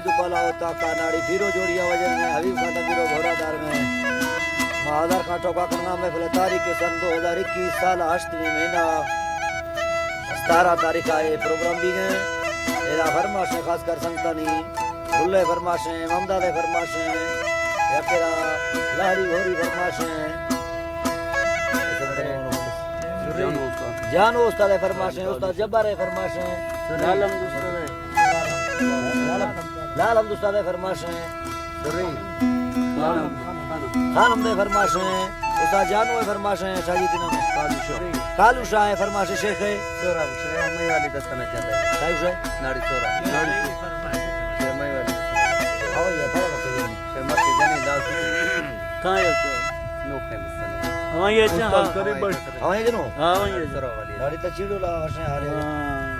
भी दुपाला होता का नाड़ी फिरो जोड़िया वजन में हबीब का तंजीरो घोरादार में महादार कांटो का करना में फिर तारीख के सन 2021 साल अष्टमी महीना 17 तारीख आए प्रोग्राम भी गए एरा फरमाशें खासकर संतानी खुले फरमाशें ममदादे फरमाशें यकेरा लाड़ी घोरी फरमाशें जानो उस्ताद फरमाशें उस्ताद जब्बार फरमाशें लालम उस्ताद फरमाशें खानम दे फरमाशें उस्ताद जानो फरमाशें शाजीद नाम कालू शाह फरमाशें शेख है सोरा मैं वाली दस्ताना चाहता है कालू शाह नाड़ी सोरा नाड़ी मैं वाली आओ या बड़ा से मत जाने दास कहां है तो नो फेमस हमारे ये करीब हमारे जनो हां ये सोरा वाली नाड़ी तो चीड़ो ला हसे हारे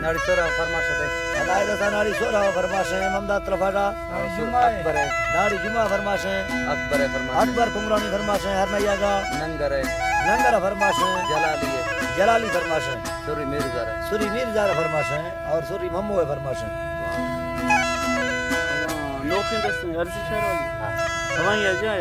नाड़ी सोरा फरमाशें दे अदाय दा नाड़ी सोरा फरमाशें ममदाद तरफाड़ा अकबर है नाड़ी जुमा फरमाशें अकबर है फरमाशें अकबर कुमरानी फरमाशें हरनैया का नंगर फरमाशें जलाली फरमाशें सूरी मीरज़ारा फरमाशें और सूरी मम्मू है फरमाशें नौकरी दस्ते अर्जी शहर वाली हमारी आजा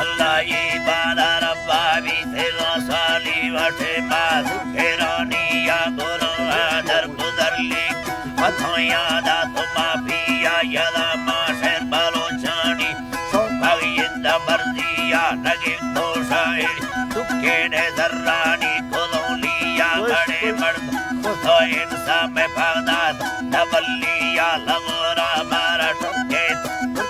अल्लाह इबादा रब्बा भी से साली वठे मास फेरानिया गुरु आदर गुजरली हथों यादा तो माफिया यदा माशर बालो चानी सोकावी इंदा मर्जिया नगे तो शायर तुके ने जर्रानी कोलोलिया बड़े मर्द तो इंसान में भागदाद दबलिया लगोरा मारा टुके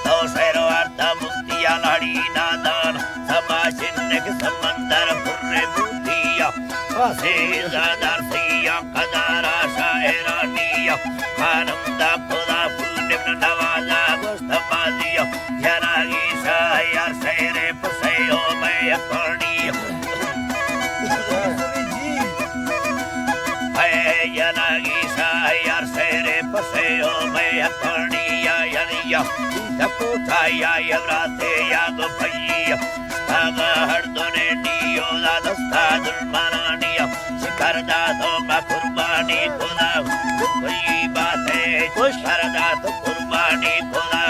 तो शेरो अर्धा मुक्तिया लड़ी नादान समाशिन्नक समंदर फुर्रे मुक्तिया फासेजा दरसिया कदारा शायरानिया खानम दा खुदा फुल्लिम नवाजा गुस्तमाजिया जनागी शायर शेरे पसयो में अकर्णिया जनागी शायर शेरे पसयो में अकर्णिया यनिया तपुता या यवराते या गो भैया तागा हरदोने नियो दा दस्ता दुर्मानिया शिकरदा तो का कुर्बानी खुदा कोई बात है कुशरदा तो कुर्बानी खुदा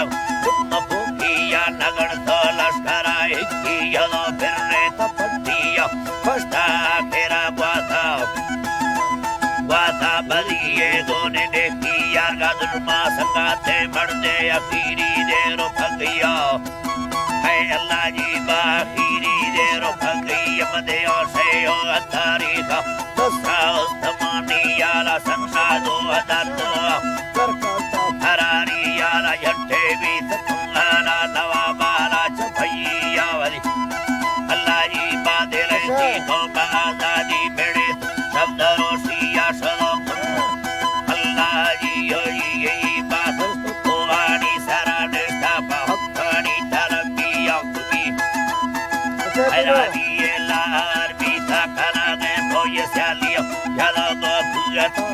तुम भूखिया नगण तो लश्करा की यलो फिरने तो पट्टिया फस्ता तेरा वाता बलिए दोने देखी यार का दुर्मा संगाते मर्दे अखीरी देरो फगिया है अल्लाह जी बाखीरी देरो फगिया मदे और से ओ तारीखा दस्ता उस्तमानी याला संसा दो अदर दो करकता हरारी याला यट्टे भी तकुंगाना नवाबाला चफैया वाली अल्लाह जी बादल जी को आजादी बेड़े शब्द रोशिया सलोक अल्लाह जी यही बात कुरानी सारा निष्ठा भक्तानी तरबिया कुबी हरादी लार बीता करा दे भोय सालिया याला तो पूरा तो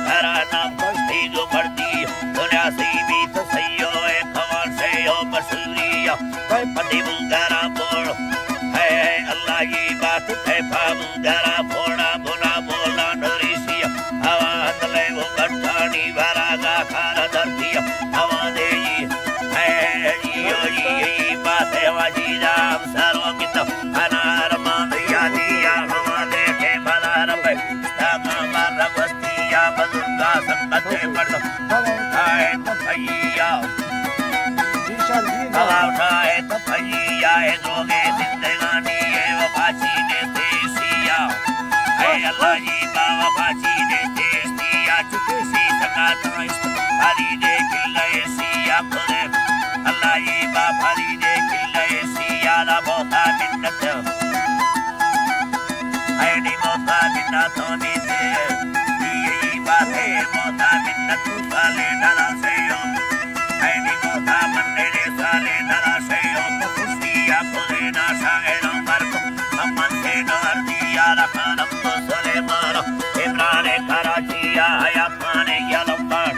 हरा नाम कष्टी जो मर्दी दुनिया से भी तो सयो है खबर से यो मसूरिया कोई पति बुंगारा बोल है अल्लाह की बात है बाबूगारा बोला बोला बोला नरिसिया हवा तले वो गट्टानी वरागा खारा धरतिया हवा दे है ये बात है वाजीदा सारो कितो अनार मांदिया दिया हवा देखे भला रबे ताका मार बस्तिया बजुर्गा संगते पड़ आए तो भैया हवा उठाए तो भैया है जोगे जिंदगानी है वफाची ने देसिया है अल्लाह जी बाबा फाची ने देसिया चुके सी सका तो हरी दे किल्ले सिया खुदे अल्लाह जी बाबा हरी दे किल्ले सिया ला बोता मिन्नत है नी बोता मिन्नत तो नी दे ये बात है बोता मिन्नत साले डाला से यो है नी बोता मन्ने ने साले डाला से यो खुशिया खुदे ना शायरों मर को अमन से डर दिया रखनम तो सुलेमान इमरान कराचिया या खाने या लंबर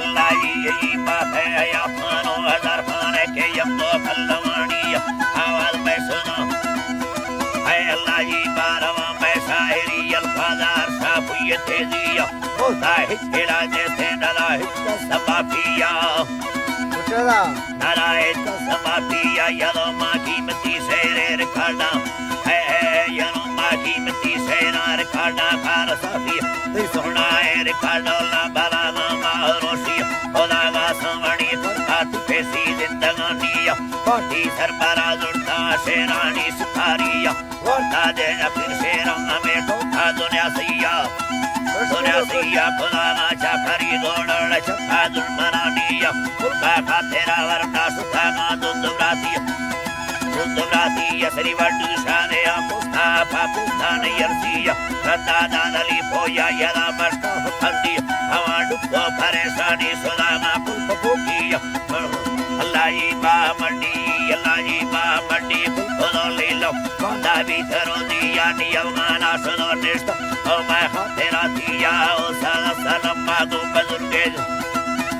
अल्लाह यही बात है या खानो हजार खाने के यम तो फलवानिया आवाज में सुनो है अल्लाह जी बारवा में शायरी अल्फाजार साफियत तेजिया होता है खेला जैसे नलाहित समापिया उठेगा नारायण समापिया यलो मागी मती सेरे रखाना है यलो मागी मती सेना रखाना खार साफी ते सोना है रखाना ला बाला ना मारोसी ओला गा सवणी हाथ पेसी जिंदगानिया पाटी सरबरा जुड़ता शेरानी सुखारिया वरता दे फिर शेरा में ठोका दुनिया सैया खुदाना चाकरी गोड़ छक्का दुर्मनानिया फुलका खातेरा वरना सुखाना दुंदुराती यसरी वड्डू शाने पुस्ता पापुस्तान यर्सिया रद्दादा नली पोया यदा मस्ता फंदी हवा डुक्को परेशानी सुदाना पुष्पकिया अल्लाही बा मंडी खुदो लीलो बांधा भी धरो दिया नियमाना सुनो निष्ठ ओ मैं तेरा दिया ओ सलम मागो बुजुर्गे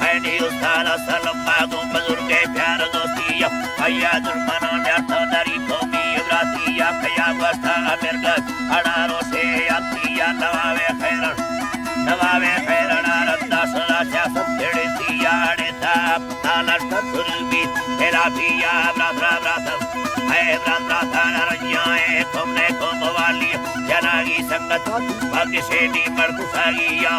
हैनी उस्ताद सलम मागो बुजुर्गे प्यार दोस्तिया भैया दुर्मनो व्यर्थ नरी भूमि इब्रातिया कया वस्ता मिर्ग अडारो से आतिया नवावे खैरण रत्ना सदा चा सत्तेड़े दिया अडेता तालट तुलबी तेरा पिया ब्रात है ब्रात नरन्याए तुमने कोमवाली जनागी संगत भाग्य से नी मर्कुसागिया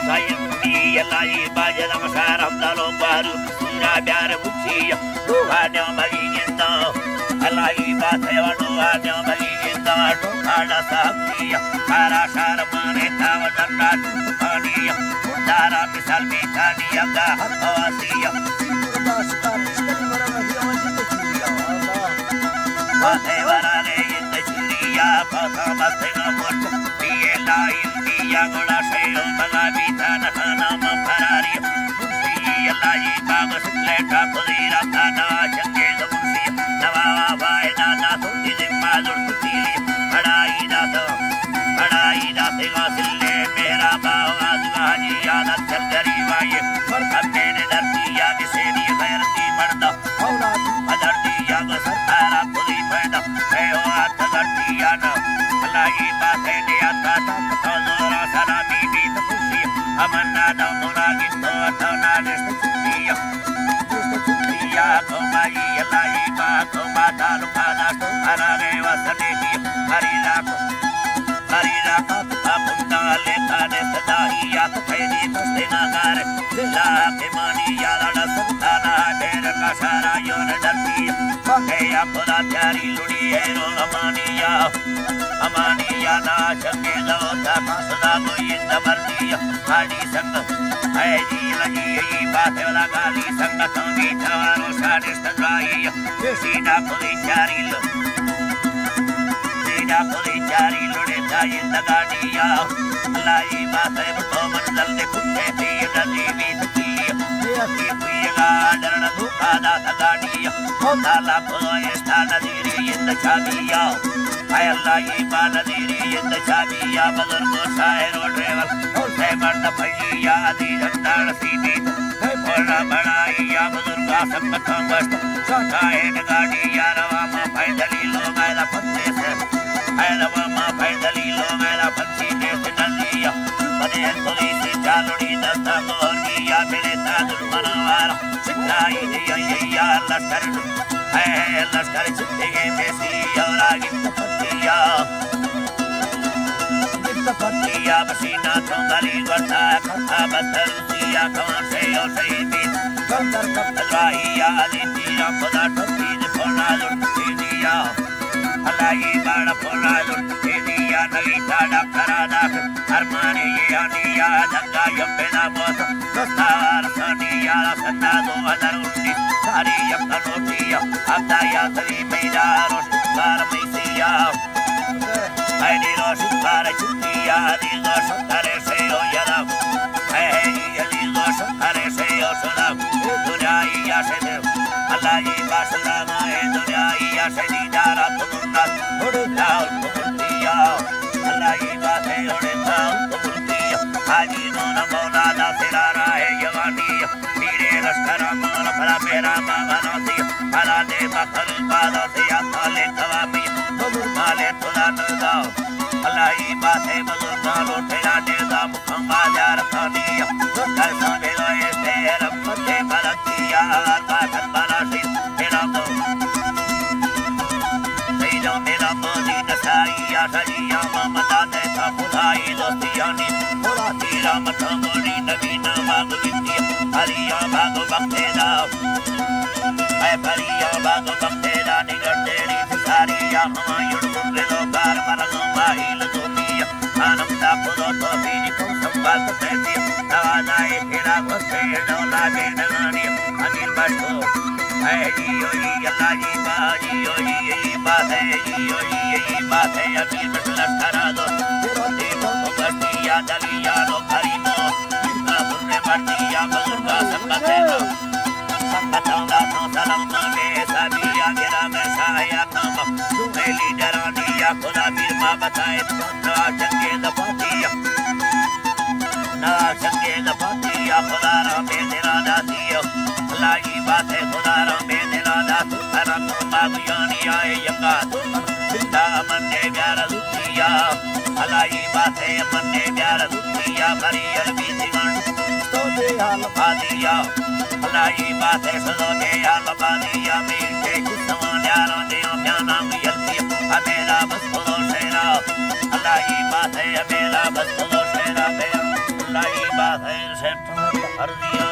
सायंती यलाई बाजल मसार हमदालो बारू सुना प्यार बुचिया रोहान्यो मगियंदा अलाई बाथे वडोहान्यो मगियंदा ठोकाड़ा साहबिया सारा शार माने ताव दन्ना पानिया दारा मिसाल बेतानिया दा हवासिया दास्तान इश्क मरना बाथे वराने इंद चिरिया पाथा मस्तेगा मोर्च पिए लाइन दिया गोड़ा शेयो मगा बीतान नाम फरारी मुर्सी अल्लाही बाग सुलेटा पुदीरा थाना जंगे मुर्सी नवावा भाई दादा तुझी जिम्मा जुड़ती बड़ाई दाते वासिले मेरा बावाज गाजी यादत चल गरीब आए और मैंने धरती आगे से दी गैरती मर्दा औलाद अधरती आगे सतारा खुदी पैदा है ओ हाथ धरती आना अल्लाही बातें ने आता तो जोरा सना बीबी तो खुशी अमन्ना दमुना गितो अथना निष्ठिया कोमाई अल्लाही बा कोमा दाल खाना तो अरागे वसने की हरिला अपना लेता ने सदाहिया तो फैली तस्ते नागार दिला के मानी यारा सत्ताना तेर का सारा योन डरती पके अपना प्यारी लुड़ी है रो अमानिया ना चंगे दौता सदा कोई इंदमर्दिया आनी संग है जी लगी यही बात वाला गाली संग तो बीठवारो सानिस तद्राइया सीधा खुदी चारी लुड़े ताई तगाड़िया लाई बातें बतो मंडल ने कुत्ते थी डली बीत की ये पिएगा डरना धोखा दा तगाड़िया होता लाखो ये स्थान दीरी इंद चाबिया हाय अल्लाह ये बाल दीरी इंद चाबिया बुजुर्गो शायरो ड्राइवर होते मर्द भैया दी जंदार सी बीत है बोला बड़ाइया बुजुर्गा संगत मस्त सटाए गाड़िया रवा मा पैदली लो मेरा पत्ते से रवा मा पैदली लो मेरा पक्षी देश नलिया बने पुलिस चालुड़ी दस्ता मोरगिया मेरे ताजुल मनवार सिखाई दिया लश्कर चित्ते मेसी और आगित पत्तिया बसीना चौंगली वर्ता खता बदरुसिया कौन से और सही बीत कंदर कब्दराइया दिया खुदा ठोकी ने फोना लुटती दिया अल्लाही बाड़ा फोना लुटती दिया नगी ताड़ा करादा अरमाने ये आनिया दंगा यम्बेदा बोत दोस्तार सानिया सन्ना दो हज़ार उन्नीस सारी यम्बनोटिया अब्दाया सरी मेरा रोशुकार मैसिया ऐनी रोशुकार चुतिया दी रोशुकारे से ओ यदा यदी रोशुकारे से ओ सुना दुनिया से दे अल्लाही बासला माए दुनिया से दी दारा तुमुन्ना उड़ता तुमुन्तिया अल्लाही बातें उड़ता तुमुन्तिया हाजी नोना मौला दा तेरा राहे यवानिया मेरे लश्कर मान भला मेरा मांगना दिया भला दे मखल बाला दिया थाले तवामी माले तुला नदा अल्लाही बातें बुजुर्गा लोटेरा देदा Cartania, Cartania, Esther, Monte Galatia, Cartan Balasis, Mirando. Sejo Mirando, Dina Saia, Saia, Mamma, Neta, Pulai, Dostiani, Polatira, Matamori, Navina, Mago, India, Alia, Mago, Bacteda. I Paria, Mago, Bacteda, Nigateri, Saria, Hamayur, Mumelo, Carmarama, Ilatomia, Anamda, Puroto, Vini, Sambal, Peti, Navana, Hira, Gosero, Lagenani, Anil Bato. Hey, yo, Yalaji, Baji, yo, Bate, yo, Bate, Amin, Lastarado, Tiro, Bastia, Daliano, Carino, Napune, Martia, Mazuka, Sampatero, Sampatanga, Salamane, Sabia, Gera, Messiah, Nama, Meli, Derania, Kola, Birma, Batai, Najange, the Patia, Najange, the Patia, Kolara, Medina, Dio. Lagi bate kodara medela da tarano maguyani ay yanga binda manne pyara dutiya alai bate manne pyara dutiya pariyar bidigan stode hal badiya alai bate sode hal badiya minte samanara de pyana yalti amela basto sera alai bate amela basto sera alai bate se ardiya